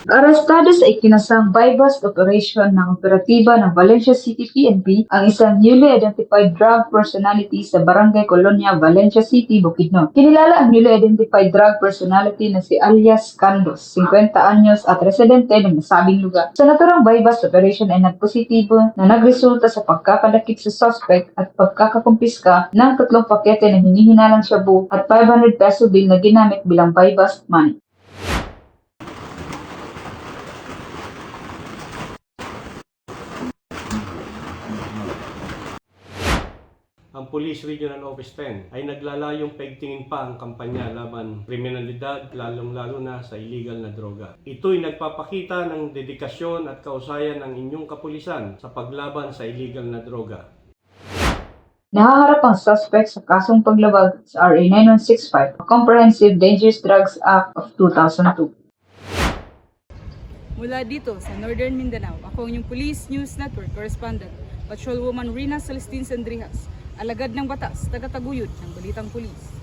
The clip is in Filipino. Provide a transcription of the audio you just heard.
Arestado sa ikinasang bypass operation ng operatiba ng Valencia City PNP ang isang newly identified drug personality sa Barangay Colonia, Valencia City, Bukidnon. Kinilala ang newly identified drug personality na si alias Candos, 50 anyos at residente ng nasabing lugar. Sa naturang bypass operation ay nagpositibo na nagresulta sa pagkakadakip sa suspect at pagkakakumpiska ng 3 pakete ng hinihinalang shabu at 500 peso bill na ginamit bilang bypass money. Ang Police Regional Office 10 ay naglalayong paigtingin pa ang kampanya laban kriminalidad, lalong-lalo na sa illegal na droga. Ito'y nagpapakita ng dedikasyon at kausayan ng inyong kapulisan sa paglaban sa illegal na droga. Nahaharap ang suspect sa kasong paglabag sa RA 9165, Comprehensive Dangerous Drugs Act of 2002. Mula dito sa Northern Mindanao, ako ang inyong Police News Network Correspondent, Patrolwoman Rina Celestine Sendrijas, alagad ng batas, taga-taguyod ng Balitang Pulis.